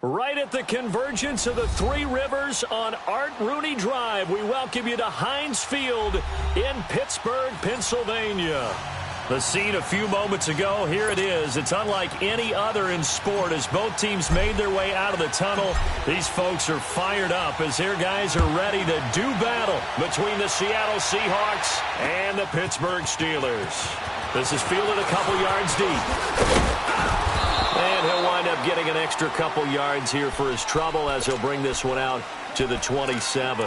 Right at the convergence of the Three Rivers on Art Rooney Drive, we welcome you to Heinz Field in Pittsburgh, Pennsylvania. The scene a few moments ago, here it is. It's unlike any other in sport as both teams made their way out of the tunnel. These folks are fired up as their guys are ready to do battle between the Seattle Seahawks and the Pittsburgh Steelers. This is fielded a couple yards deep. And he'll wind up getting an extra couple yards here for his trouble as he'll bring this one out to the 27.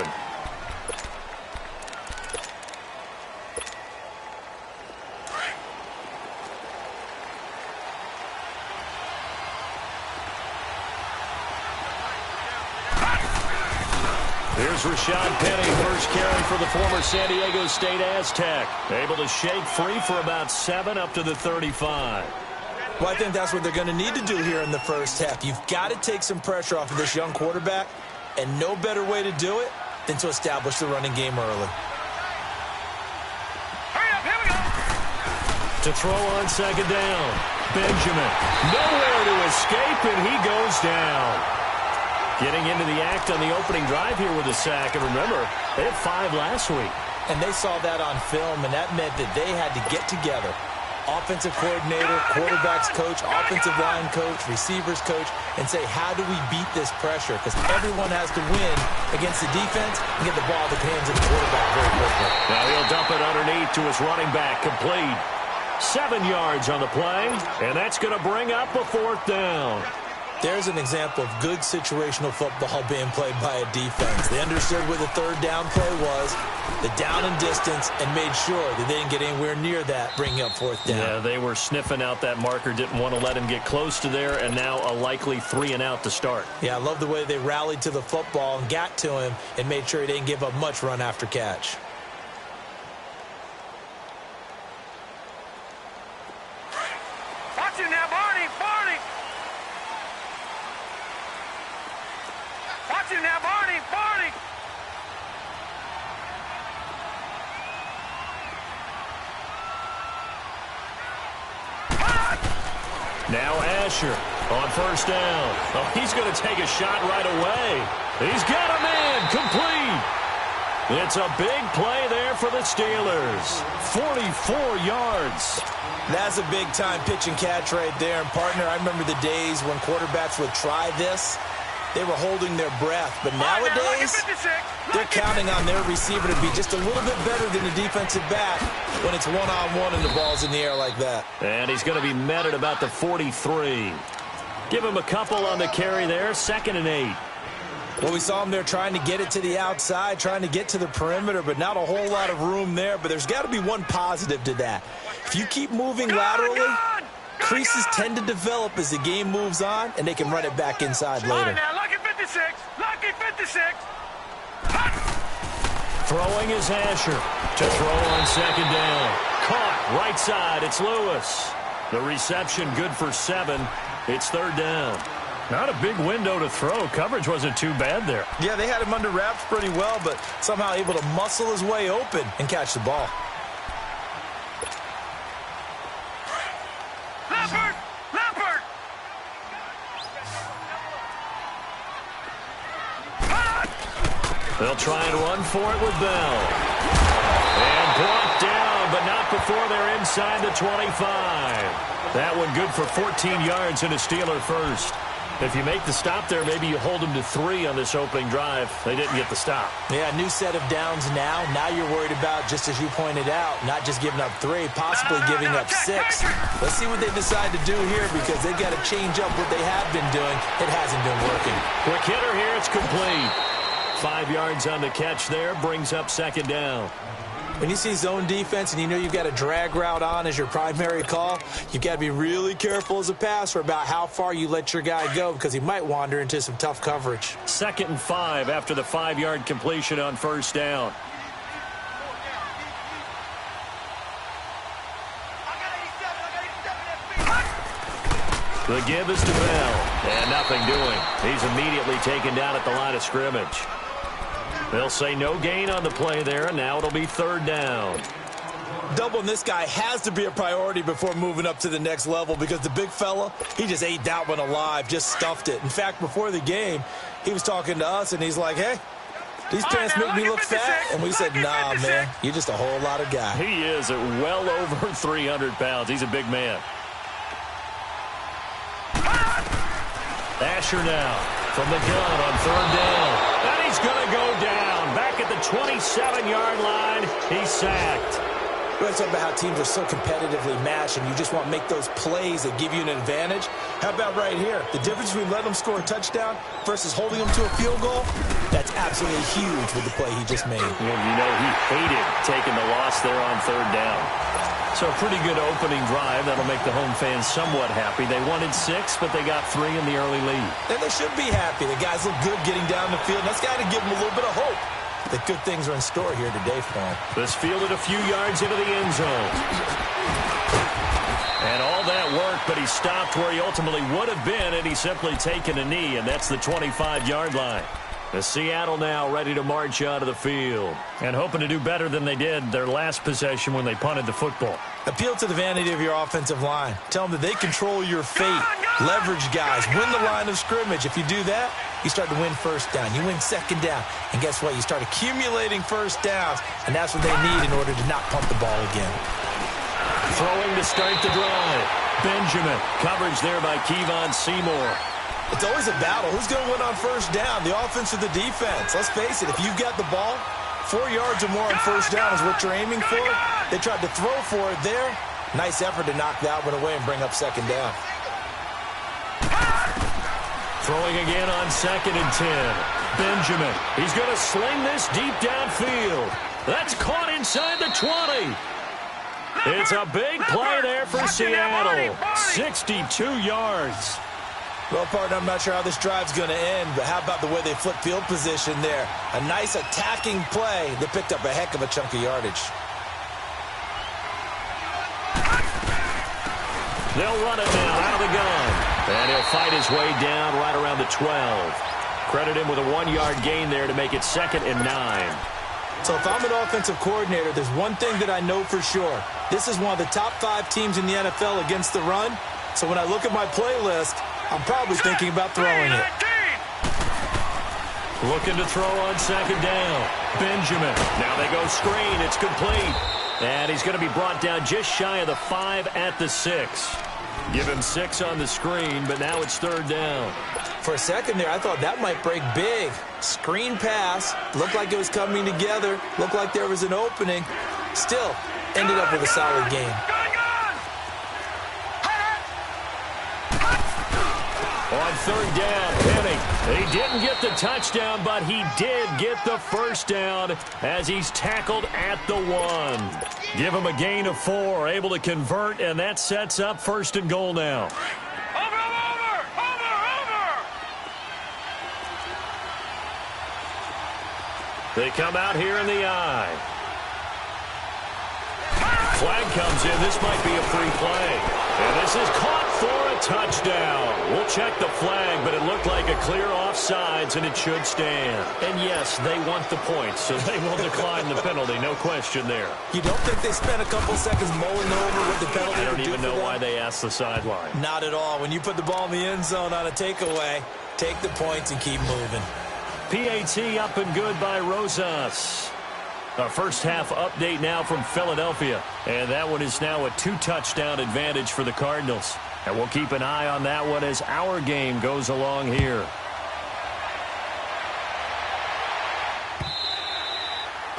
Here's Rashad Penny, first carry for the former San Diego State Aztec. Able to shake free for about 7 up to the 35. Well, I think that's what they're going to need to do here in the first half. You've got to take some pressure off of this young quarterback, and no better way to do it than to establish the running game early. Hurry up, here we go. To throw on second down. Benjamin, nowhere to escape, and he goes down. Getting into the act on the opening drive here with a sack. And remember, they had 5 last week. And they saw that on film, and that meant that they had to get together. Offensive coordinator, quarterbacks coach, offensive line coach, receivers coach, and say, how do we beat this pressure? Because everyone has to win against the defense and get the ball in the hands of the quarterback very quickly. Now he'll dump it underneath to his running back, complete. 7 yards on the play, and that's going to bring up a 4th down. There's an example of good situational football being played by a defense. They understood where the 3rd down play was, the down and distance, and made sure that they didn't get anywhere near that, bringing up 4th down. Yeah, they were sniffing out that marker, didn't want to let him get close to there, and now a likely 3 and out to start. Yeah, I love the way they rallied to the football and got to him and made sure he didn't give up much run after catch. Watch it now, Barney. Watch it now, Barney. Now Asher on first down. Oh, he's going to take a shot right away. He's got a man complete. It's a big play there for the Steelers. 44 yards. That's a big-time pitch and catch right there. And, partner, I remember the days when quarterbacks would try this. They were holding their breath. But nowadays, they're counting on their receiver to be just a little bit better than the defensive back when it's one-on-one and the ball's in the air like that. And he's going to be met at about the 43. Give him a couple on the carry there. 2nd and 8. Well, we saw him there trying to get it to the outside, trying to get to the perimeter, but not a whole lot of room there. But there's got to be one positive to that. If you keep moving laterally, creases tend to develop as the game moves on, and they can run it back inside later. Now, lucky 56. Lucky 56. Throwing is Asher to throw on second down. Caught right side. It's Lewis. The reception good for 7. It's 3rd down. Not a big window to throw. Coverage wasn't too bad there. Yeah, they had him under wraps pretty well, but somehow able to muscle his way open and catch the ball. Leopard! They'll try and run for it with Bell. And brought down, but not before they're inside the 25. That one good for 14 yards and a Steeler first. If you make the stop there, maybe you hold them to 3 on this opening drive. They didn't get the stop. Yeah, new set of downs now. Now you're worried about, just as you pointed out, not just giving up 3, possibly giving up 6. Let's see what they decide to do here because they've got to change up what they have been doing. It hasn't been working. Quick hitter here. It's complete. 5 yards on the catch there. Brings up 2nd down. When you see zone defense and you know you've got a drag route on as your primary call, you've got to be really careful as a passer about how far you let your guy go because he might wander into some tough coverage. 2nd and 5 after the 5-yard completion on first down. The give is to Bell, and nothing doing. He's immediately taken down at the line of scrimmage. They'll say no gain on the play there, and now it'll be 3rd down. Doubling this guy has to be a priority before moving up to the next level because the big fella, he just ate that one alive, just stuffed it. In fact, before the game, he was talking to us, and he's like, hey, these pants make me look fat. And we said, nah, man, you're just a whole lot of guy. He is at well over 300 pounds. He's a big man. Asher now from the gun on third down. And he's going to go down. Back at the 27-yard line, he's sacked. We're talking about how teams are so competitively matched and you just want to make those plays that give you an advantage. How about right here? The difference between letting them score a touchdown versus holding them to a field goal, that's absolutely huge with the play he just made. Well, you know, he hated taking the loss there on third down. So a pretty good opening drive. That'll make the home fans somewhat happy. They wanted 6, but they got 3 in the early lead. And they should be happy. The guys look good getting down the field. That's got to give them a little bit of hope that good things are in store here today for them. This fielded a few yards into the end zone. And all that work, but he stopped where he ultimately would have been, and he's simply taken a knee, and that's the 25-yard line. The Seattle now ready to march out of the field and hoping to do better than they did their last possession when they punted the football. Appeal to the vanity of your offensive line. Tell them that they control your fate. Leverage guys. Win the line of scrimmage. If you do that, you start to win first down. You win second down. And guess what? You start accumulating first downs, and that's what they need in order to not pump the ball again. Throwing to start the drive. Benjamin. Coverage there by Kevon Seymour. It's always a battle. Who's going to win on first down, the offense or the defense? Let's face it, if you've got the ball, 4 yards or more on first down is what you're aiming for. They tried to throw for it there. Nice effort to knock that one away and bring up second down. Throwing again on 2nd and 10. Benjamin. He's going to sling this deep downfield. That's caught inside the 20. It's a big play there for Seattle. 62 yards. Well, partner, I'm not sure how this drive's going to end, but how about the way they flip field position there? A nice attacking play that picked up a heck of a chunk of yardage. They'll run it now out of the gun. And he'll fight his way down right around the 12. Credit him with a 1-yard gain there to make it 2nd and 9. So if I'm an offensive coordinator, there's one thing that I know for sure. This is one of the top 5 teams in the NFL against the run. So when I look at my playlist, I'm probably thinking about throwing it. Looking to throw on 2nd down. Benjamin. Now they go screen. It's complete. And he's going to be brought down just shy of the 5 at the 6. Give him 6 on the screen, but now it's 3rd down. For a second there, I thought that might break big. Screen pass. Looked like it was coming together. Looked like there was an opening. Still, ended up with a solid game. On 3rd down, Penning. He didn't get the touchdown, but he did get the first down as he's tackled at the 1. Give him a gain of 4, able to convert, and that sets up 1st and goal now. Over! They come out here in the eye. Flag comes in. This might be a free play. And this is caught for a touchdown. We'll check the flag, but it looked like a clear offsides, and it should stand. And yes, they want the points, so they will decline the penalty. No question there. You don't think they spent a couple seconds mulling over what the penalty I don't would do even know why they asked the sideline. Not at all. When you put the ball in the end zone on a takeaway, take the points and keep moving. PAT up and good by Rosas. Our first half update now from Philadelphia. And that one is now a 2-touchdown advantage for the Cardinals. And we'll keep an eye on that one as our game goes along here.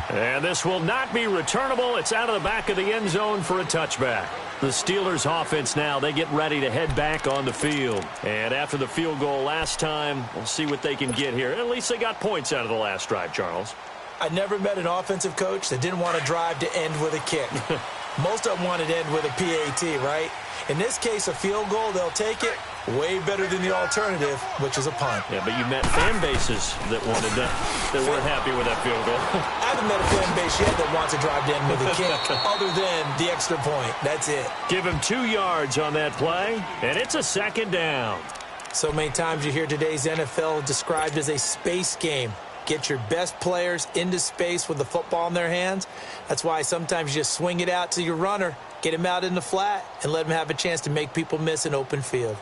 And this will not be returnable. It's out of the back of the end zone for a touchback. The Steelers offense now, they get ready to head back on the field. And after the field goal last time, we'll see what they can get here. At least they got points out of the last drive, Charles. I never met an offensive coach that didn't want a drive to end with a kick. Most of them wanted to end with a PAT, right? In this case, a field goal, they'll take it. Way better than the alternative, which is a punt. Yeah, but you met fan bases that wanted that weren't happy with that field goal. I haven't met a fan base yet that wants a drive to end with a kick, other than the extra point. That's it. Give him 2 yards on that play, and it's a 2nd down. So many times you hear today's NFL described as a space game. Get your best players into space with the football in their hands. That's why sometimes you just swing it out to your runner, get him out in the flat, and let him have a chance to make people miss an open field.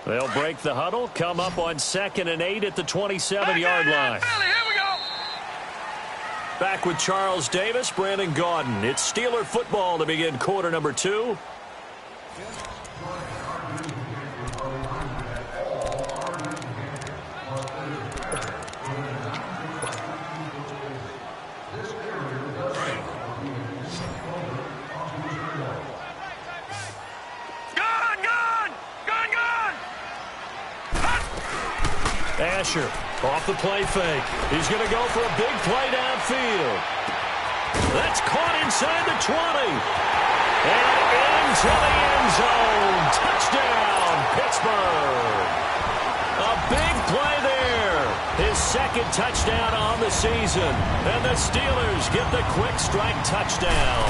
They'll break the huddle, come up on 2nd and 8 at the 27-yard line. Back with Charles Davis, Brandon Gaudin. It's Steeler football to begin quarter number 2. Asher off the play fake. He's going to go for a big play downfield. That's caught inside the 20. And into the end zone. Touchdown, Pittsburgh. A big play there. His 2nd touchdown on the season. And the Steelers get the quick strike touchdown.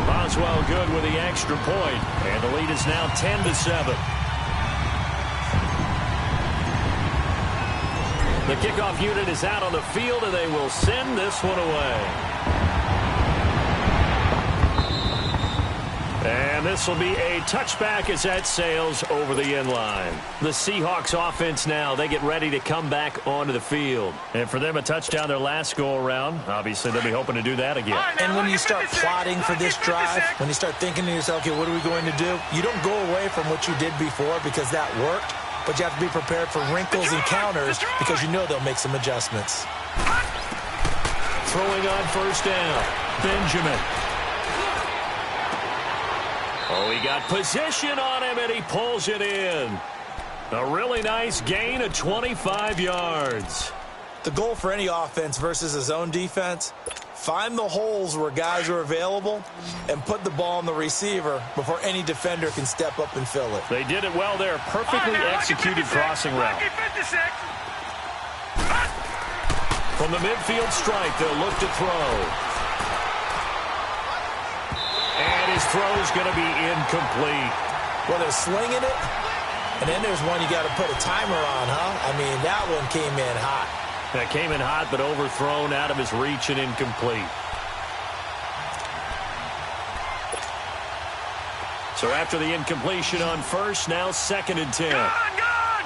Boswell good with the extra point. And the lead is now 10-7. The kickoff unit is out on the field, and they will send this one away. And this will be a touchback as that sails over the end line. The Seahawks offense now, they get ready to come back onto the field. And for them, a touchdown their last go-around. Obviously, they'll be hoping to do that again. And when you start plotting for this drive, when you start thinking to yourself, okay, what are we going to do? You don't go away from what you did before because that worked. But you have to be prepared for wrinkles and counters because you know they'll make some adjustments. Throwing on first down, Benjamin. Oh, he got position on him, and he pulls it in. A really nice gain of 25 yards. The goal for any offense versus a zone defense, find the holes where guys are available and put the ball on the receiver before any defender can step up and fill it. They did it well there. Perfectly executed crossing route. From the midfield strike, they'll look to throw. And his throw is going to be incomplete. Well, they're slinging it, and then there's one you got to put a timer on, huh? I mean, that one came in hot. That came in hot, but overthrown, out of his reach, and incomplete. So after the incompletion on first, now 2nd and 10. Gone!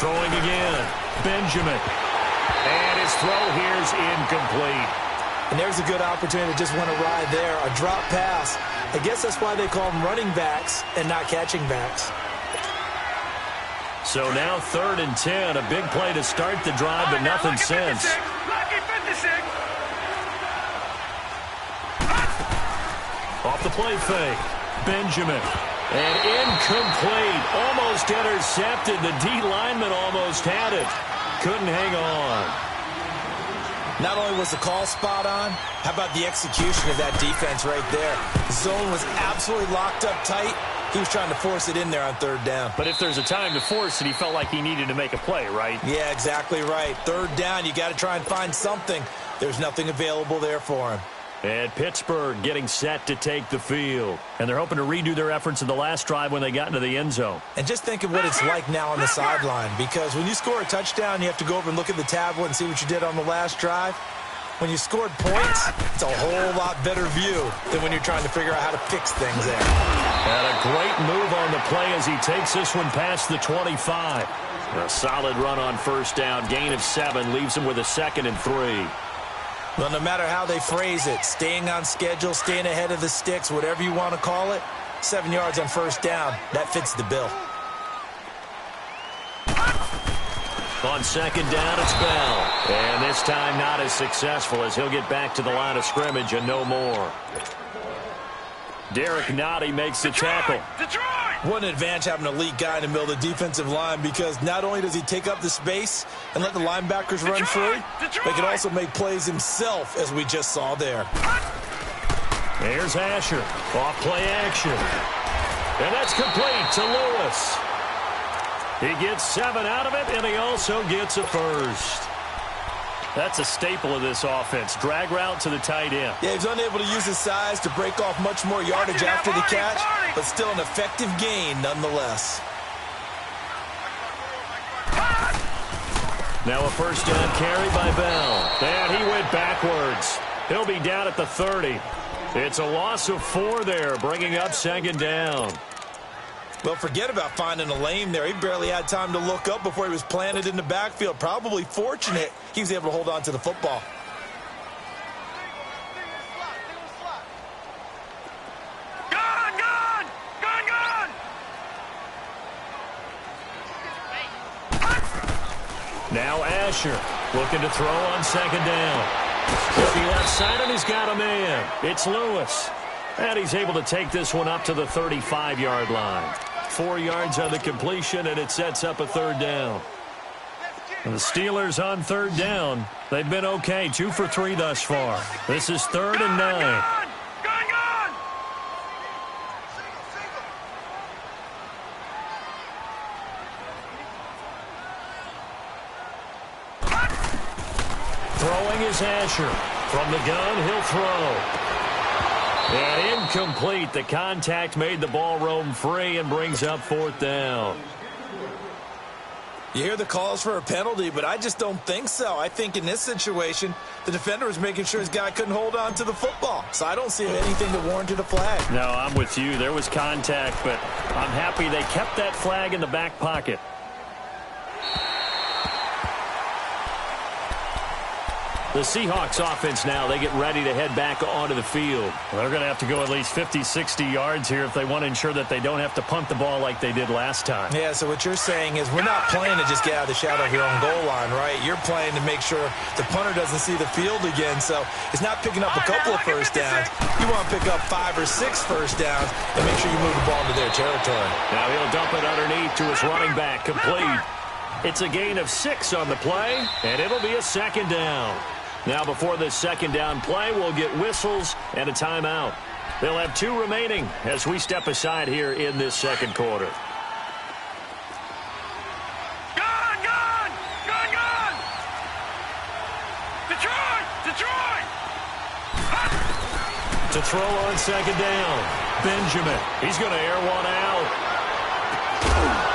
Throwing again, Benjamin. And his throw here is incomplete. And there's a good opportunity to just want to ride there. A drop pass. I guess that's why they call them running backs and not catching backs. So now 3rd and 10, a big play to start the drive, but nothing since. Off the play fake, Benjamin. And incomplete, almost intercepted. The D lineman almost had it. Couldn't hang on. Not only was the call spot on, how about the execution of that defense right there? The zone was absolutely locked up tight. He was trying to force it in there on 3rd down. But if there's a time to force it, he felt like he needed to make a play, right? Yeah, exactly right. 3rd down, you got to try and find something. There's nothing available there for him. And Pittsburgh getting set to take the field. And they're hoping to redo their efforts in the last drive when they got into the end zone. And just think of what it's like now on the sideline. Because when you score a touchdown, you have to go over and look at the tablet and see what you did on the last drive. When you scored points, it's a whole lot better view than when you're trying to figure out how to fix things there. And a great move on the play as he takes this one past the 25. A solid run on first down. Gain of 7 leaves him with a 2nd and 3. Well, no matter how they phrase it, staying on schedule, staying ahead of the sticks, whatever you want to call it, 7 yards on first down, that fits the bill. On 2nd down, it's Bell. And this time not as successful as he'll get back to the line of scrimmage and no more. Derek Nottie makes the tackle. What an advantage having an elite guy in the middle of the defensive line, because not only does he take up the space and let the linebackers run free, but he can also make plays himself, as we just saw there. There's Asher. Off play action. And that's complete to Lewis. He gets 7 out of it, and he also gets a first. That's a staple of this offense. Drag route to the tight end. Yeah, he's unable to use his size to break off much more yardage after the catch. but still an effective gain nonetheless. Now a first down carry by Bell. And he went backwards. He'll be down at the 30. It's a loss of 4 there, bringing up second down. Well, forget about finding a lane there. He barely had time to look up before he was planted in the backfield. Probably fortunate he was able to hold on to the football. Now Asher looking to throw on second down. He'll be left side, and he's got a man. It's Lewis. And he's able to take this one up to the 35-yard line. 4 yards on the completion, and it sets up a third down. And the Steelers on third down. They've been okay, 2 for 3 thus far. This is 3rd and 9. Throwing is Asher. From the gun, he'll throw. And incomplete. The contact made the ball roam free and brings up 4th down. You hear the calls for a penalty, but I just don't think so. I think in this situation, the defender was making sure his guy couldn't hold on to the football. So I don't see anything that warranted a flag. No, I'm with you. There was contact, but I'm happy they kept that flag in the back pocket. The Seahawks offense now, they get ready to head back onto the field. They're going to have to go at least 50, 60 yards here if they want to ensure that they don't have to punt the ball like they did last time. Yeah, so what you're saying is we're not playing to just get out of the shadow of your own goal line, right? You're playing to make sure the punter doesn't see the field again. So it's not picking up a couple of first downs. You want to pick up 5 or 6 first downs and make sure you move the ball into their territory. Now he'll dump it underneath to his running back, complete. It's a gain of 6 on the play, and it'll be a second down. Now, before this second down play, we'll get whistles and a timeout. They'll have 2 remaining as we step aside here in this second quarter. Gun! Detroit! To throw on second down, Benjamin. He's going to air one out.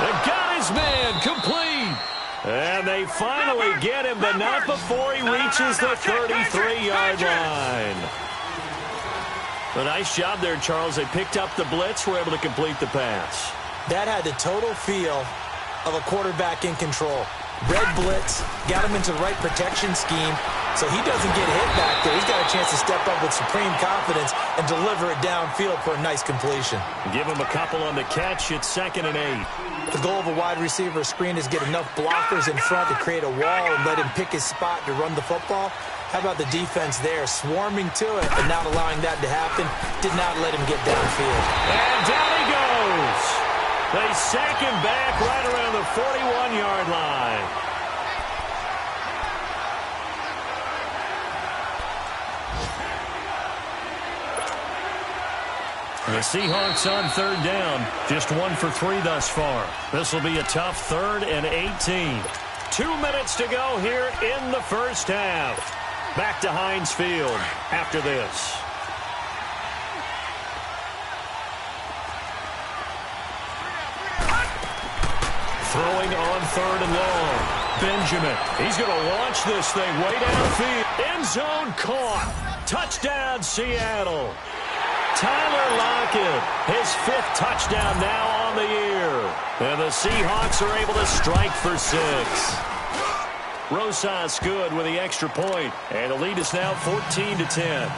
They got his man, complete. And they finally get him, but not before he reaches the 33-yard line. A nice job there, Charles. They picked up the blitz, were able to complete the pass. That had the total feel of a quarterback in control. Red blitz, got him into the right protection scheme, so he doesn't get hit back there. He's got a chance to step up with supreme confidence and deliver it downfield for a nice completion. Give him a couple on the catch. It's 2nd and 8. The goal of a wide receiver screen is get enough blockers in front to create a wall and let him pick his spot to run the football. How about the defense there, swarming to it and not allowing that to happen? Did not let him get downfield. And down he goes. They sack him back right around the 41-yard line. The Seahawks on third down, just 1 for 3 thus far. This will be a tough 3rd and 18. 2 minutes to go here in the first half. Back to Heinz Field after this. Throwing on 3rd and long. Benjamin, he's going to launch this thing way downfield. End zone caught. Touchdown, Seattle. Tyler Lockett, his 5th touchdown now on the year. And the Seahawks are able to strike for 6. Rosas good with the extra point, and the lead is now 14-10.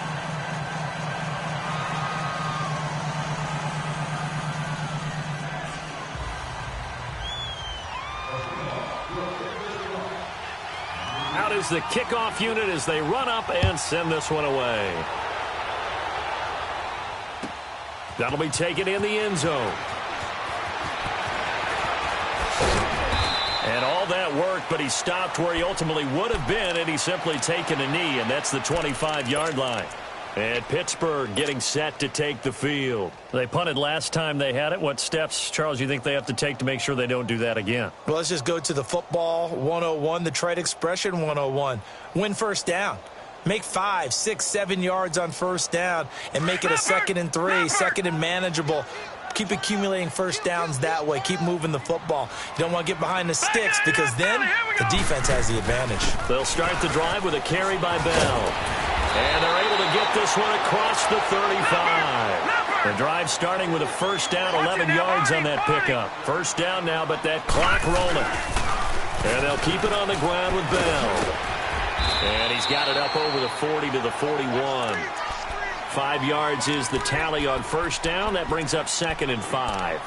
Out is the kickoff unit as they run up and send this one away. That'll be taken in the end zone. And all that work, but he stopped where he ultimately would have been, and he's simply taken a knee, and that's the 25-yard line. And Pittsburgh getting set to take the field. They punted last time they had it. What steps, Charles, you think they have to take to make sure they don't do that again? Well, let's just go to the football 101, the trade expression 101. Win first down. Make 5, 6, 7 yards on first down and make it a 2nd and 3, 2nd and manageable. Keep accumulating first downs that way. Keep moving the football. You don't want to get behind the sticks because then the defense has the advantage. They'll start the drive with a carry by Bell. And they're able to get this one across the 35. The drive starting with a first down, 11 yards on that pickup. First down now, but that clock rolling. And they'll keep it on the ground with Bell. And he's got it up over the 40 to the 41. 5 yards is the tally on first down. That brings up 2nd and 5.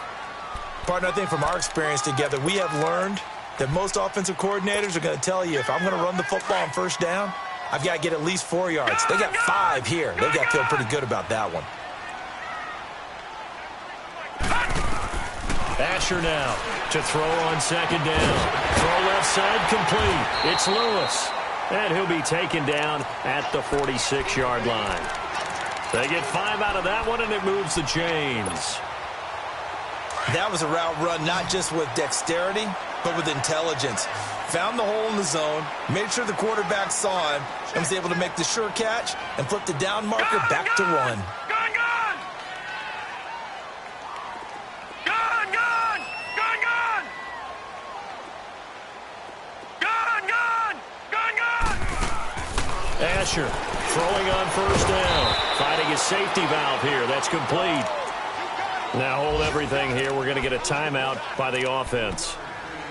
Partner, I think from our experience together, we have learned that most offensive coordinators are going to tell you, if I'm going to run the football on first down, I've got to get at least 4 yards. They got 5 here. They've got to feel pretty good about that one. Asher now to throw on second down. Throw left side complete. It's Lewis. And he'll be taken down at the 46-yard line. They get 5 out of that one, and it moves the chains. That was a route run not just with dexterity, but with intelligence. Found the hole in the zone, made sure the quarterback saw him, and was able to make the sure catch and flip the down marker back to run. Asher throwing on first down. Finding his safety valve here. That's complete. Now hold everything here. We're going to get a timeout by the offense,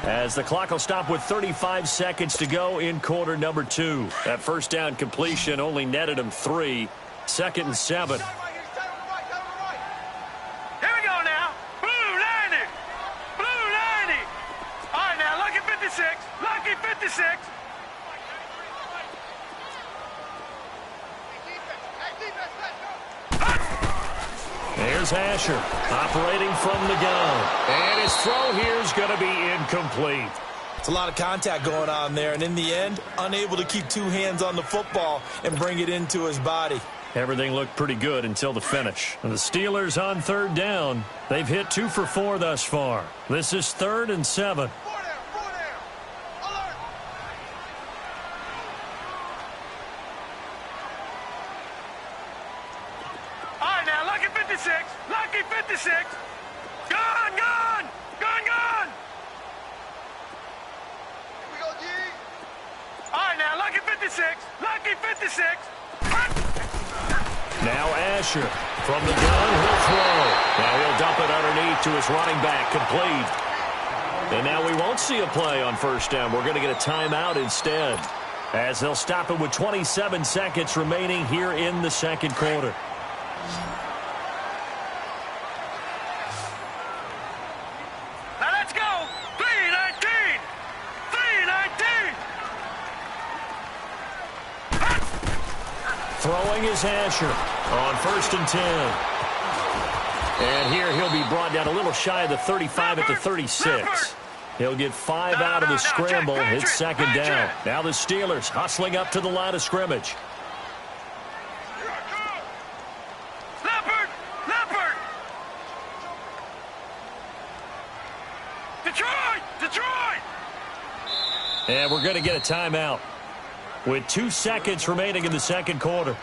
as the clock will stop with 35 seconds to go in quarter number 2. That first down completion only netted him 3. 2nd and 7. Here we go now. Blue 90. Blue 90. All right, now, lucky 56. Lucky 56. There's Asher operating from the gun. And his throw here is going to be incomplete. It's a lot of contact going on there, and in the end, unable to keep 2 hands on the football and bring it into his body. Everything looked pretty good until the finish. And the Steelers on 3rd down. They've hit 2 for 4 thus far. This is 3rd and 7. Lucky 56. Gun, gun. Gun, gun. Here we go, G. All right, now, lucky 56. Lucky 56. Now Asher from the gun. He'll throw. Now he'll dump it underneath to his running back. Complete. And now we won't see a play on first down. We're going to get a timeout instead, as they'll stop it with 27 seconds remaining here in the 2nd quarter. Throwing is Asher on 1st and 10. And here he'll be brought down a little shy of the 35 at the 36. He'll get 5 out of the scramble. It's 2nd down. Now the Steelers hustling up to the line of scrimmage. Detroit! And we're going to get a timeout with 2 seconds remaining in the 2nd quarter.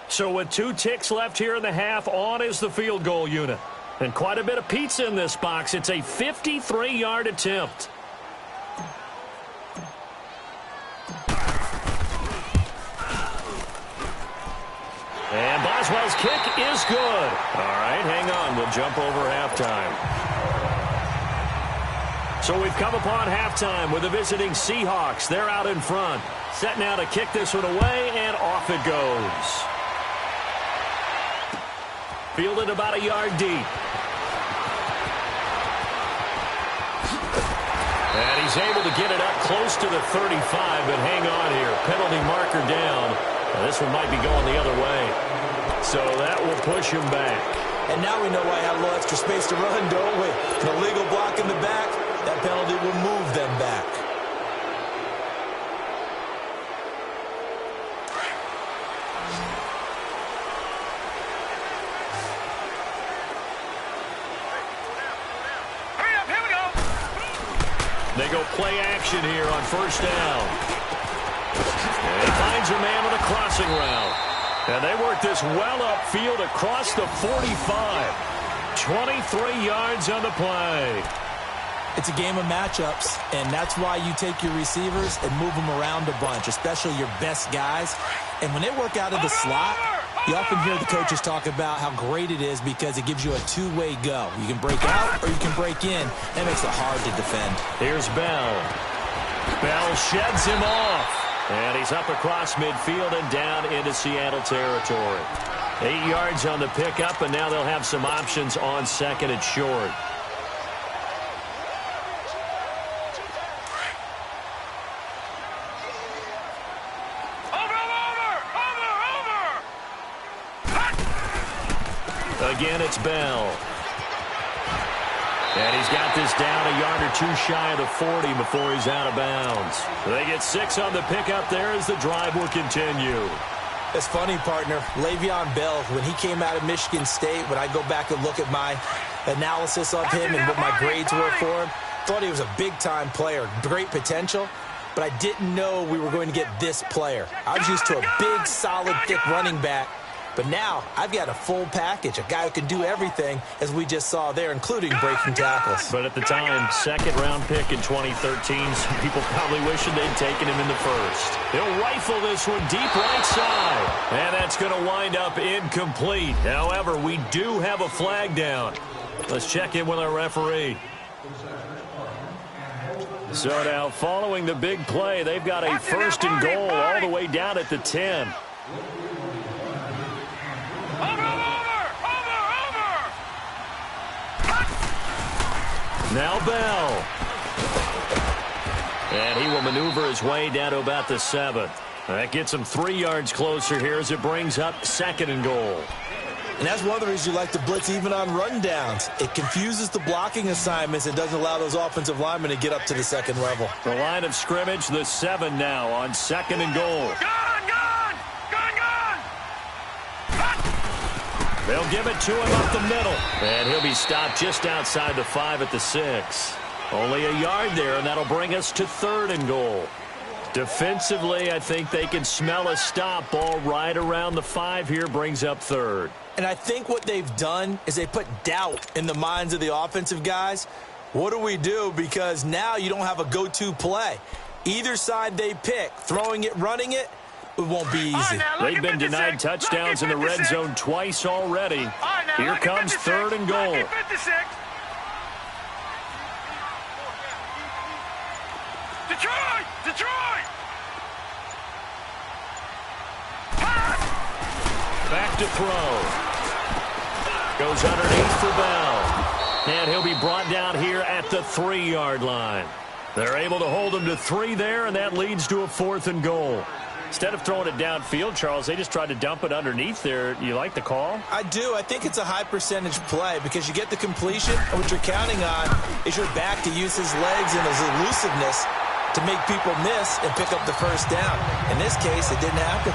So with 2 ticks left here in the half, on is the field goal unit. And quite a bit of pizza in this box. It's a 53-yard attempt. And Boswell's kick is good. All right, hang on. We'll jump over halftime. So we've come upon halftime with the visiting Seahawks. They're out in front. Set now to kick this one away, and off it goes. Fielded about a yard deep. And he's able to get it up close to the 35, but hang on here. Penalty marker down. Now this one might be going the other way. So that will push him back. And now we know why I had a little extra space to run, don't we? An illegal block in the back, that penalty will move them back. They go go play action here on first down. And he finds a man on a crossing route. And they work this well upfield across the 45. 23 yards on the play. It's a game of matchups, and that's why you take your receivers and move them around a bunch, especially your best guys. And when they work out of the slot, you often hear the coaches talk about how great it is because it gives you a two-way go. You can break out or you can break in. That makes it hard to defend. Here's Bell. Bell sheds him off. And he's up across midfield and down into Seattle territory. 8 yards on the pickup, and now they'll have some options on second and short. Again, it's Bell. And he's got this down a yard or two shy of the 40 before he's out of bounds. They get 6 on the pickup there as the drive will continue. It's funny, partner. Le'Veon Bell, when he came out of Michigan State, when I go back and look at my analysis of him and what my grades were for him, thought he was a big-time player, great potential, but I didn't know we were going to get this player. I was used to a big, solid, thick running back. But now I've got a full package, a guy who can do everything, as we just saw there, including breaking tackles. But at the time, second-round pick in 2013, some people probably wishing they'd taken him in the first. He'll rifle this one deep right side. And that's going to wind up incomplete. However, we do have a flag down. Let's check in with our referee. So now, following the big play, they've got a first and goal all the way down at the 10. Now Bell. And he will maneuver his way down to about the 7. That gets him 3 yards closer here as it brings up second and goal. And that's one of the reasons you like to blitz even on rundowns. It confuses the blocking assignments and doesn't allow those offensive linemen to get up to the second level. The line of scrimmage, the 7 now on second and goal. They'll give it to him up the middle. And he'll be stopped just outside the 5 at the 6. Only a yard there, and that'll bring us to third and goal. Defensively, I think they can smell a stop. Ball right around the 5 here brings up third. And I think what they've done is they put doubt in the minds of the offensive guys. What do we do? Because now you don't have a go-to play. Either side they pick, throwing it, running it, it won't be easy. They've been denied touchdowns in the red zone twice already. Here comes third and goal. Detroit! Back to throw. Goes underneath for Bell. And he'll be brought down here at the 3-yard line. They're able to hold him to 3 there, and that leads to a fourth and goal. Instead of throwing it downfield, Charles, they just tried to dump it underneath there. You like the call? I do. I think it's a high-percentage play because you get the completion, and what you're counting on is your back to use his legs and his elusiveness to make people miss and pick up the first down. In this case, it didn't happen.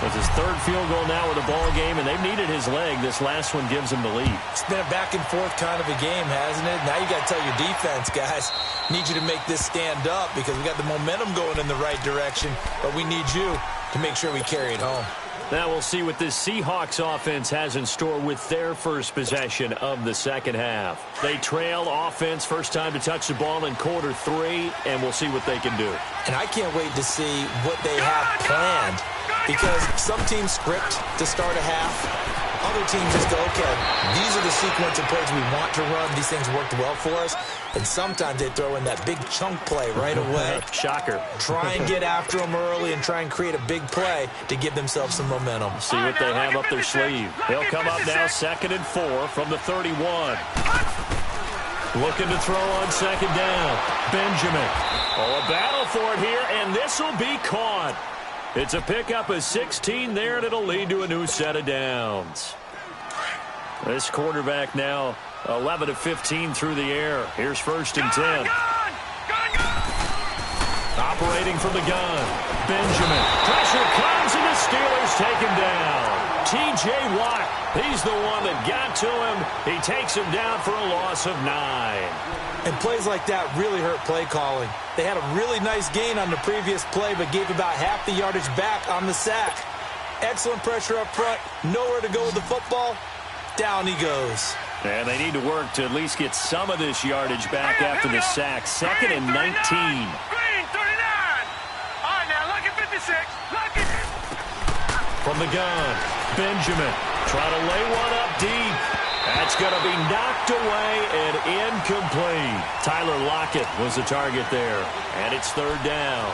With his third field goal now with the ball game, and they've needed his leg. This last one gives him the lead. It's been a back-and-forth kind of a game, hasn't it? Now you got to tell your defense, guys, need you to make this stand up because we got the momentum going in the right direction, but we need you to make sure we carry it home. Now we'll see what this Seahawks offense has in store with their first possession of the second half. They trail offense, first time to touch the ball in quarter 3, and we'll see what they can do. And I can't wait to see what they have planned because some teams script to start a half. Other teams just go, okay, these are the sequence of plays we want to run. These things worked well for us. And sometimes they throw in that big chunk play right away. Shocker. Try and get after them early and try and create a big play to give themselves some momentum. See what they have up their sleeve. They'll come up now 2nd and 4 from the 31. Looking to throw on second down. Benjamin. Oh, a battle for it here, and this will be caught. It's a pickup of 16 there, and it'll lead to a new set of downs. This quarterback now 11 of 15 through the air. Here's 1st and 10. Operating from the gun. Benjamin. Pressure comes, and the Steelers take him down. T.J. Watt. He's the one that got to him. He takes him down for a loss of 9. And plays like that really hurt play calling. They had a really nice gain on the previous play, but gave about half the yardage back on the sack. Excellent pressure up front. Nowhere to go with the football. Down he goes. And they need to work to at least get some of this yardage back after the sack. 2nd and 19. Green, 39. All right, now look at 56. Look at From the gun, Benjamin try to lay one up deep. That's going to be knocked away and incomplete. Tyler Lockett was the target there, and it's 3rd down.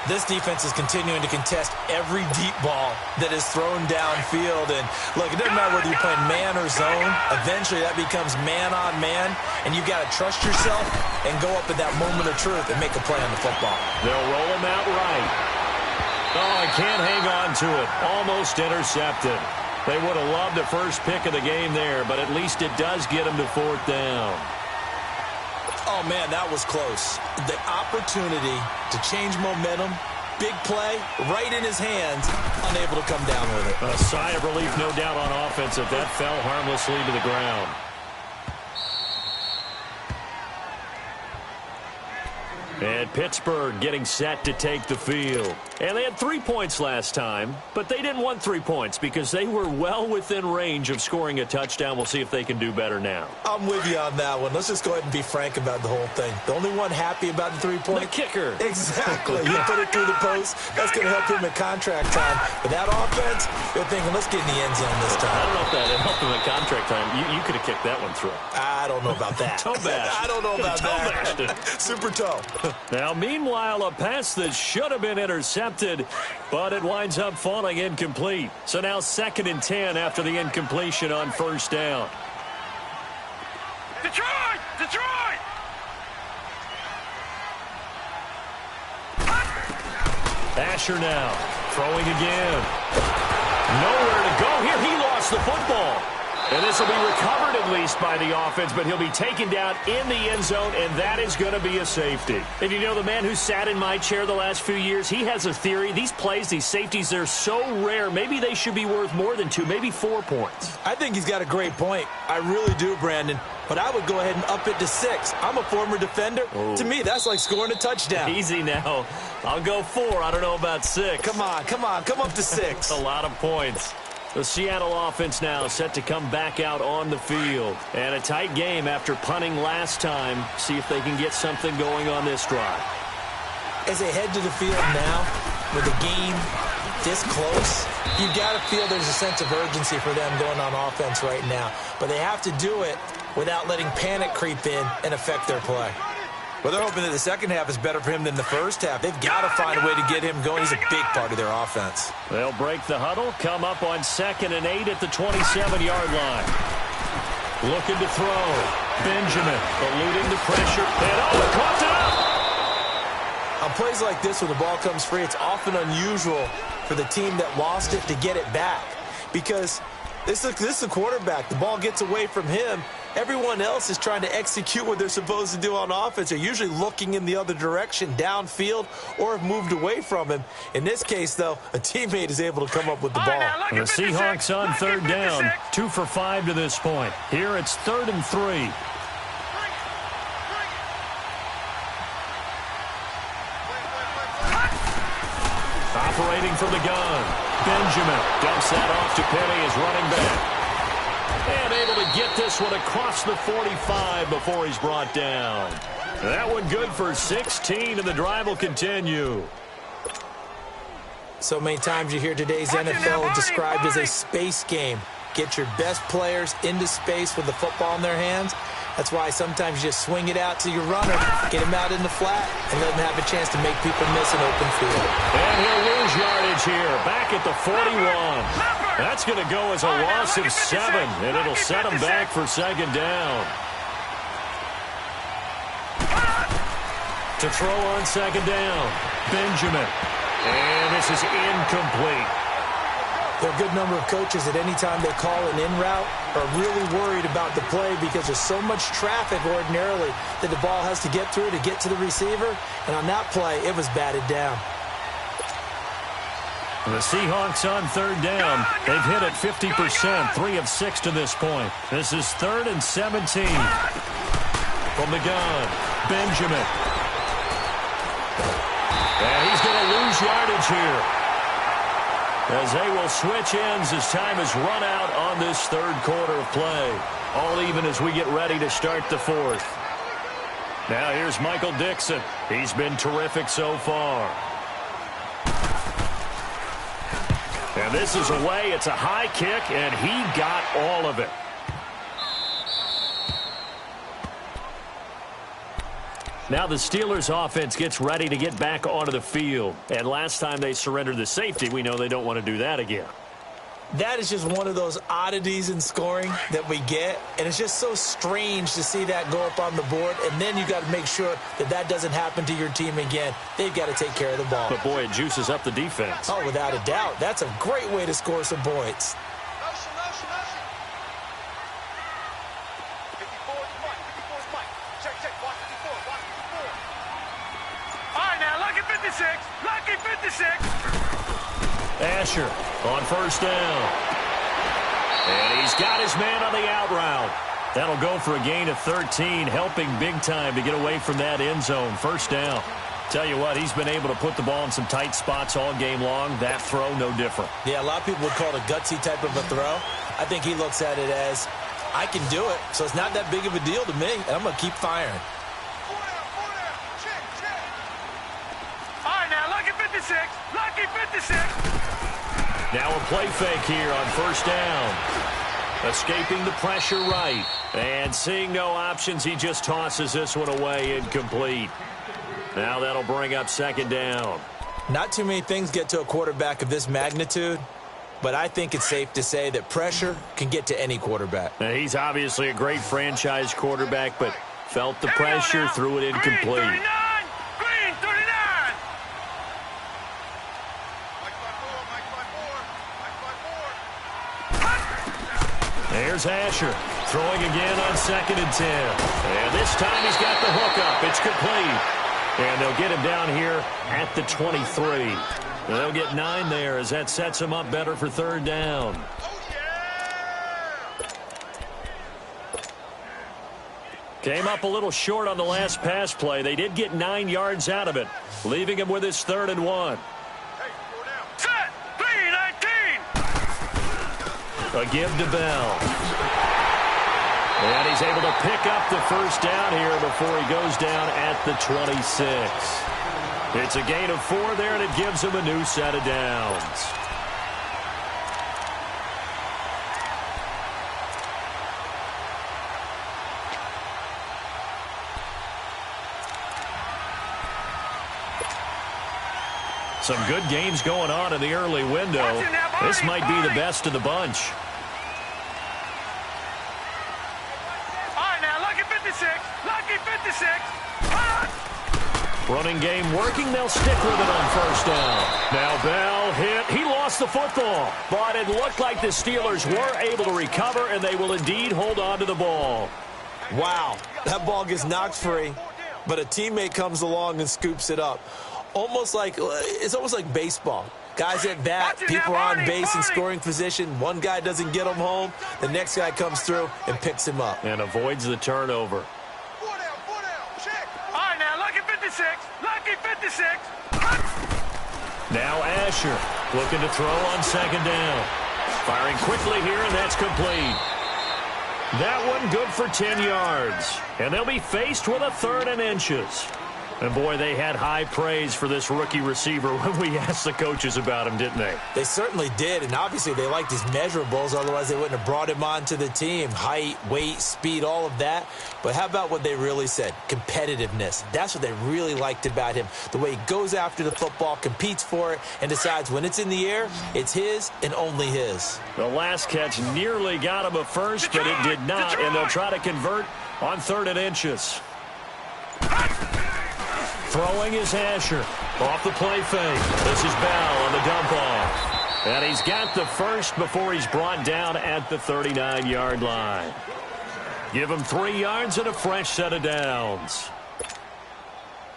This defense is continuing to contest every deep ball that is thrown downfield. And, look, it doesn't matter whether you're playing man or zone. Eventually, that becomes man-on-man, and you've got to trust yourself and go up at that moment of truth and make a play on the football. They'll roll him out right. Oh, I can't hang on to it. Almost intercepted. They would have loved the first pick of the game there, but at least it does get them to 4th down. Oh, man, that was close. The opportunity to change momentum, big play, right in his hands, unable to come down with it. A sigh of relief, no doubt, on offense if that fell harmlessly to the ground. And Pittsburgh getting set to take the field. And they had 3 points last time, but they didn't want 3 points because they were well within range of scoring a touchdown. We'll see if they can do better now. I'm with you on that one. Let's just go ahead and be frank about the whole thing. The only one happy about the 3-point? The kicker. Exactly. You put it through the post. That's going to help him at contract time. But that offense, they're thinking, let's get in the end zone this time. I don't know if that helped him at contract time. You could have kicked that one through. I don't know about that. Toe bash. I don't know about that. Super toe. Now, meanwhile, a pass that should have been intercepted, but it winds up falling incomplete. So now 2nd and 10 after the incompletion on 1st down. Detroit! Detroit! Asher now throwing again. Nowhere to go here. He lost the football. And this will be recovered at least by the offense, but he'll be taken down in the end zone, and that is going to be a safety. And you know, the man who sat in my chair the last few years, he has a theory. These plays, these safeties, they're so rare. Maybe they should be worth more than 2, maybe 4 points. I think he's got a great point. I really do, Brandon. But I would go ahead and up it to 6. I'm a former defender. Ooh. To me, that's like scoring a touchdown. Easy now. I'll go 4. I don't know about 6. Come on. Come up to 6. A lot of points. The Seattle offense now set to come back out on the field. And a tight game after punting last time. See if they can get something going on this drive. As they head to the field now, with the game this close, you've got to feel there's a sense of urgency for them going on offense right now. But they have to do it without letting panic creep in and affect their play. Well, they're hoping that the second half is better for him than the first half. They've got to find a way to get him going. He's a big part of their offense. They'll break the huddle, come up on 2nd and 8 at the 27-yard line. Looking to throw. Benjamin eluding the pressure. And caught it up! On plays like this, when the ball comes free, it's often unusual for the team that lost it to get it back. Because this is the quarterback. The ball gets away from him. Everyone else is trying to execute what they're supposed to do on offense. They're usually looking in the other direction, downfield, or have moved away from him. In this case, though, a teammate is able to come up with the ball. The Seahawks on 3rd down, 2 for 5 to this point. Here it's 3rd and 3. Operating from the gun. Benjamin dumps that off to Penny as running back. And able to get this one across the 45 before he's brought down. That one good for 16, and the drive will continue. So many times you hear today's NFL described as a space game. Get your best players into space with the football in their hands. That's why sometimes you just swing it out to your runner, get him out in the flat, and let him have a chance to make people miss an open field. And he'll lose yardage here, back at the 41. That's going to go as a loss of 7, and it'll set him back for 2nd down. To throw on 2nd down, Benjamin. And this is incomplete. There are a good number of coaches at any time they call an in route are really worried about the play because there's so much traffic ordinarily that the ball has to get through to get to the receiver. And on that play, it was batted down. The Seahawks on third down. They've hit it 50%, 3 of 6 to this point. This is 3rd and 17. From the gun, Benjamin. And he's going to lose yardage here, as they will switch ends as time has run out on this third quarter of play. All even as we get ready to start the fourth. Now here's Michael Dixon. He's been terrific so far. And this is away. It's a high kick, and he got all of it. Now the Steelers offense gets ready to get back onto the field. And last time they surrendered the safety, we know they don't want to do that again. That is just one of those oddities in scoring that we get. And it's just so strange to see that go up on the board. And then you got to make sure that that doesn't happen to your team again. They've got to take care of the ball. But, boy, it juices up the defense. Oh, without a doubt. That's a great way to score some points. Lucky 56. Asher on first down. And he's got his man on the out route. That'll go for a gain of 13, helping big time to get away from that end zone. First down. Tell you what, he's been able to put the ball in some tight spots all game long. That throw, no different. Yeah, a lot of people would call it a gutsy type of a throw. I think he looks at it as, I can do it, so it's not that big of a deal to me, and I'm going to keep firing. Lucky 56. Now a play fake here on first down. Escaping the pressure right. And seeing no options, he just tosses this one away, incomplete. Now that'll bring up second down. Not too many things get to a quarterback of this magnitude, but I think it's safe to say that pressure can get to any quarterback. Now, he's obviously a great franchise quarterback, but felt the pressure, threw it incomplete. There's Asher throwing again on 2nd and 10. And this time he's got the hook up. It's complete. And they'll get him down here at the 23. They'll get 9 there as that sets him up better for third down. Came up a little short on the last pass play. They did get 9 yards out of it, leaving him with his 3rd and 1. A give to Bell. And he's able to pick up the first down here before he goes down at the 26. It's a gain of 4 there, and it gives him a new set of downs. Some good games going on in the early window. This might be the best of the bunch. All right, now, lucky 56. Lucky 56. Running game working. They'll stick with it on first down. Now Bell hit. He lost the football. But it looked like the Steelers were able to recover, and they will indeed hold on to the ball. Wow. That ball gets knocked free, but a teammate comes along and scoops it up. It's almost like baseball. Guys at bat, people are on base in scoring position. One guy doesn't get him home. The next guy comes through and picks him up. And avoids the turnover. 4 down, check. All right, now, lucky 56. Lucky 56. Now Asher looking to throw on 2nd down. Firing quickly here, and that's complete. That one good for 10 yards. And they'll be faced with a 3rd and inches. And, boy, they had high praise for this rookie receiver when we asked the coaches about him, didn't they? They certainly did, and obviously they liked his measurables. Otherwise, they wouldn't have brought him onto the team. Height, weight, speed, all of that. But how about what they really said? Competitiveness. That's what they really liked about him. The way he goes after the football, competes for it, and decides when it's in the air, it's his and only his. The last catch nearly got him a first, but it did not, and they'll try to convert on 3rd and inches. Throwing is Asher. Off the play fake. This is Bell on the dump off. And he's got the first before he's brought down at the 39-yard line. Give him 3 yards and a fresh set of downs.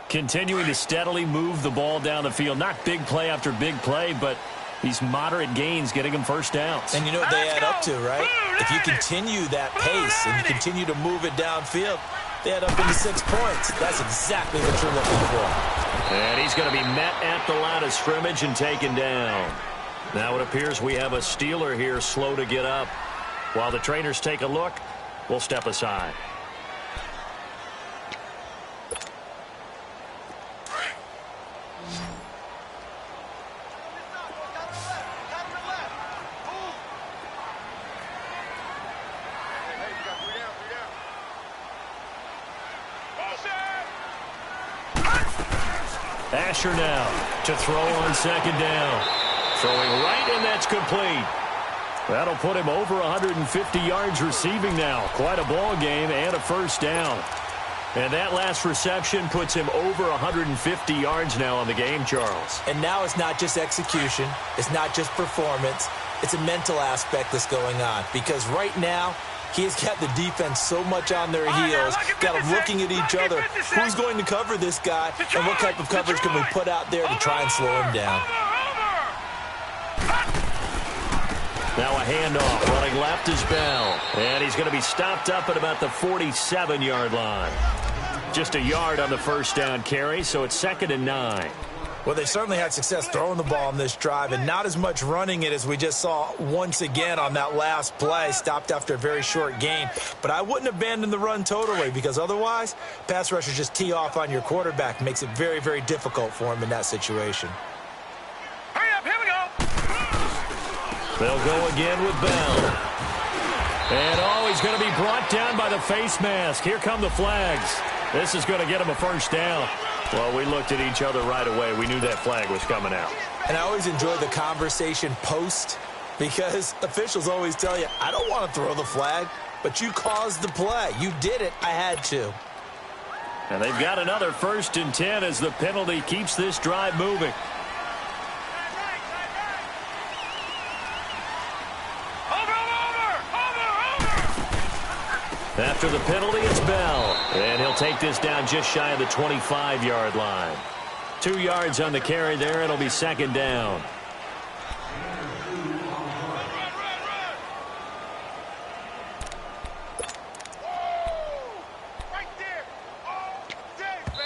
Continuing to steadily move the ball down the field. Not big play after big play, but These moderate gains getting him first downs. And you know what they add up to, right? If you continue that pace and you continue to move it downfield, they add up into 6 points. That's exactly what you're looking for. And he's going to be met at the line of scrimmage and taken down. Now it appears we have a Steeler here slow to get up. While the trainers take a look, we'll step aside. Asher now to throw on second down. Throwing right, and that's complete. That'll put him over 150 yards receiving now. Quite a ball game and a first down. And that last reception puts him over 150 yards now on the game, Charles. And now it's not just execution. It's not just performance. It's a mental aspect that's going on. Because right now, he has got the defense so much on their heels, got them looking at each other. Who's going to cover this guy, and what type of coverage can we put out there to try and slow him down? Now a handoff. Running left is Bell. And he's going to be stopped up at about the 47-yard line. Just a yard on the first down carry, so it's 2nd and 9. Well, they certainly had success throwing the ball on this drive, and not as much running it as we just saw once again on that last play, stopped after a very short gain. But I wouldn't abandon the run totally, because otherwise, pass rushers just tee off on your quarterback. Makes it very, very difficult for him in that situation. Hurry up, here we go. They'll go again with Bell. And, he's going to be brought down by the face mask. Here come the flags. This is going to get him a first down. Well, we looked at each other right away. We knew that flag was coming out. And I always enjoy the conversation post, because officials always tell you, I don't want to throw the flag, but you caused the play. You did it. I had to. And they've got another 1st and 10 as the penalty keeps this drive moving. After the penalty, it's Bell. And he'll take this down just shy of the 25-yard line. 2 yards on the carry there. It'll be 2nd down. Right there. All day, baby.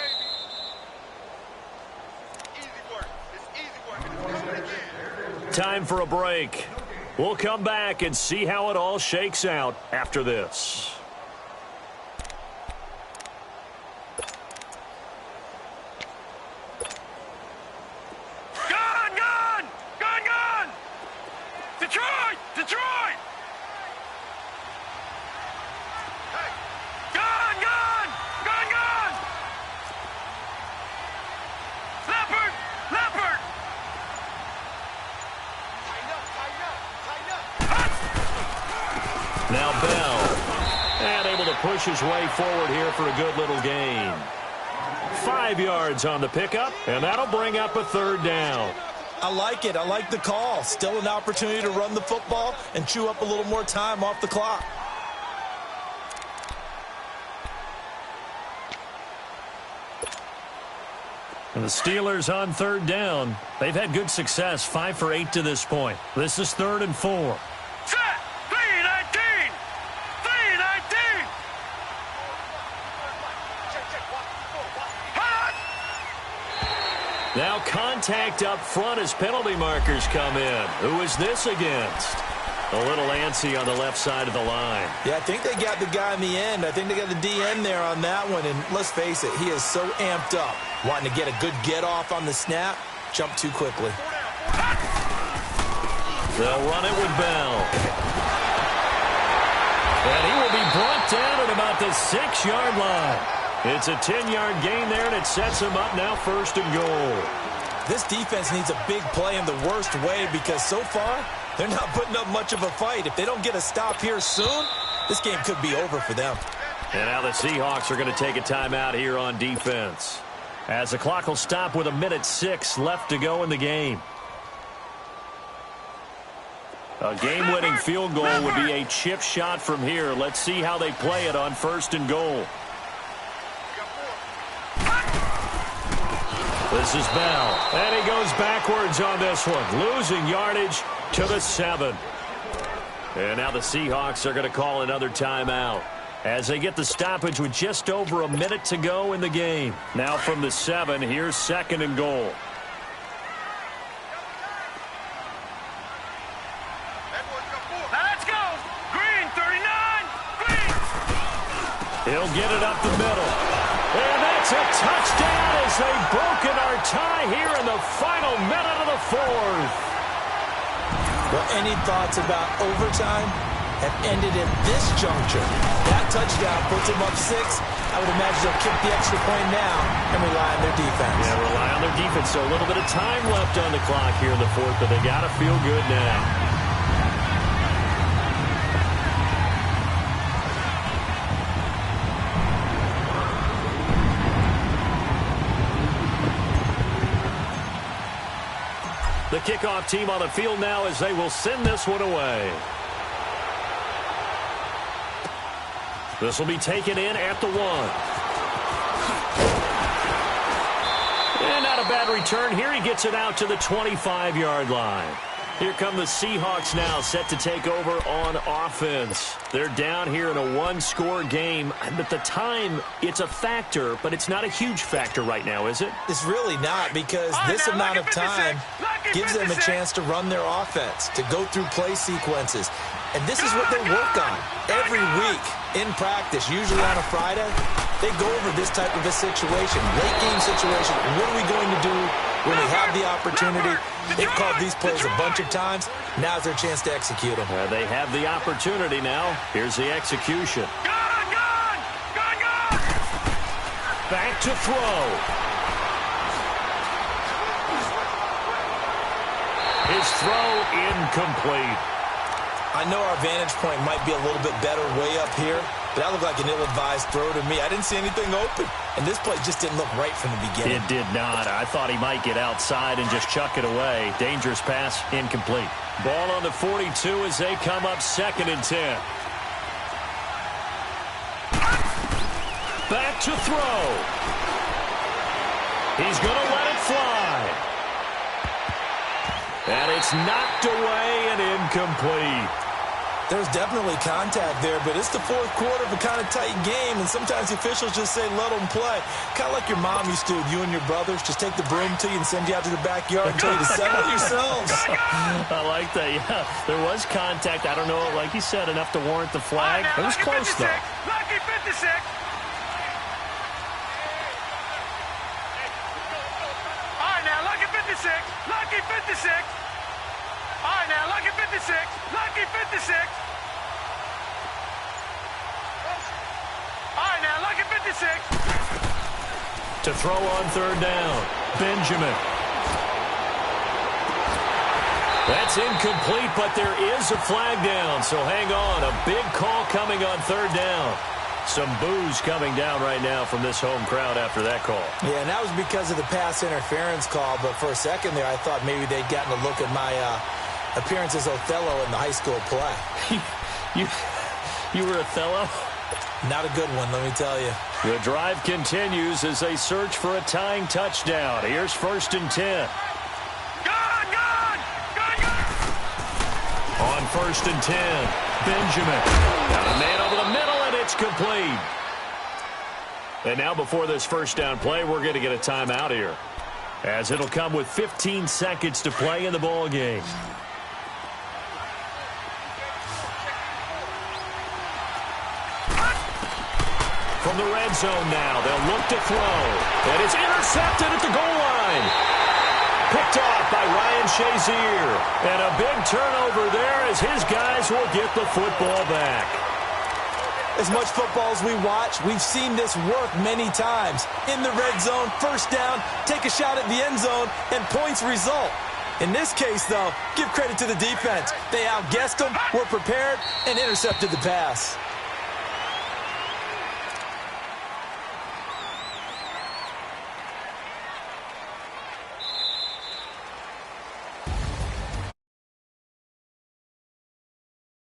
Easy work. It's easy work. Time for a break. We'll come back and see how it all shakes out after this. Now Bell, and able to push his way forward here for a good little gain. 5 yards on the pickup, and that'll bring up a 3rd down. I like it. I like the call. Still an opportunity to run the football and chew up a little more time off the clock. And the Steelers on 3rd down. They've had good success, 5 for 8 to this point. This is 3rd and 4. Set. 3-19. 3-19. Now contact up front as penalty markers come in. Who is this against? A little antsy on the left side of the line. Yeah, I think they got the guy in the end. I think they got the DN there on that one. And let's face it, he is so amped up, wanting to get a good get-off on the snap, jump too quickly. They'll run it with Bell. And he will be brought down at about the 6-yard line. It's a 10-yard gain there, and it sets him up now 1st and goal. This defense needs a big play in the worst way, because so far, they're not putting up much of a fight. If they don't get a stop here soon, this game could be over for them. And now the Seahawks are going to take a timeout here on defense, as the clock will stop with 1:06 left to go in the game. A game-winning field goal would be a chip shot from here. Let's see how they play it on 1st and goal. This is Bell, and he goes backwards on this one, losing yardage to the 7. And now the Seahawks are going to call another timeout as they get the stoppage with just over a minute to go in the game. Now from the 7, here's 2nd and goal. Let's go! Green, 39! Green! He'll get it up the middle. And that's a touchdown as they've broken our tie here in the final minute of the 4th. Well, any thoughts about overtime have ended at this juncture. That touchdown puts them up 6. I would imagine they'll kick the extra point now and rely on their defense. Yeah, rely on their defense. So a little bit of time left on the clock here in the 4th, but they got to feel good now. The kickoff team on the field now as they will send this one away. This will be taken in at the 1. And not a bad return. Here he gets it out to the 25-yard line. Here come the Seahawks now, set to take over on offense. They're down here in a 1-score game. At the time, it's a factor, but it's not a huge factor right now, is it? It's really not, because this amount of time gives them a chance to run their offense, to go through play sequences. And this is what they work on every week in practice, usually on a Friday. They go over this type of a situation, late game situation. What are we going to do when we have the opportunity? They've called these plays a bunch of times. Now's their chance to execute them. They have the opportunity now. Here's the execution. Back to throw. His throw incomplete. I know our vantage point might be a little bit better way up here, but that looked like an ill-advised throw to me. I didn't see anything open, and this play just didn't look right from the beginning. It did not. I thought he might get outside and just chuck it away. Dangerous pass, incomplete. Ball on the 42 as they come up 2nd and 10. Back to throw. He's going to let it fly. And it's knocked away and incomplete. There's definitely contact there, but it's the 4th quarter of a kind of tight game, and sometimes the officials just say, let them play. Kind of like your mom used to with you and your brothers. Just take the broom to you and send you out to the backyard and tell you to settle yourselves. I like that, yeah. There was contact. I don't know, like you said, enough to warrant the flag. It was close, though. Lucky 56. All right, now, lucky 56. Lucky 56. All right, now, lucky 56. Lucky 56. All right, now, lucky 56. To throw on 3rd down, Benjamin. That's incomplete, but there is a flag down, so hang on. A big call coming on 3rd down. Some boos coming down right now from this home crowd after that call. Yeah, and that was because of the pass interference call, but for a second there I thought maybe they'd gotten a look at my appearance as Othello in the high school play. You were Othello? Not a good one, let me tell you. The drive continues as they search for a tying touchdown. Here's 1st and 10. On 1st and 10, Benjamin. Got a man over the middle, and it's complete. And now before this 1st down play, we're going to get a timeout here, as it'll come with 15 seconds to play in the ball game. From the red zone now, they'll look to throw. And it's intercepted at the goal line. Picked off by Ryan Shazier. And a big turnover there as his guys will get the football back. As much football as we watch, we've seen this work many times. In the red zone, 1st down, take a shot at the end zone, and points result. In this case, though, give credit to the defense. They outguessed them, were prepared, and intercepted the pass.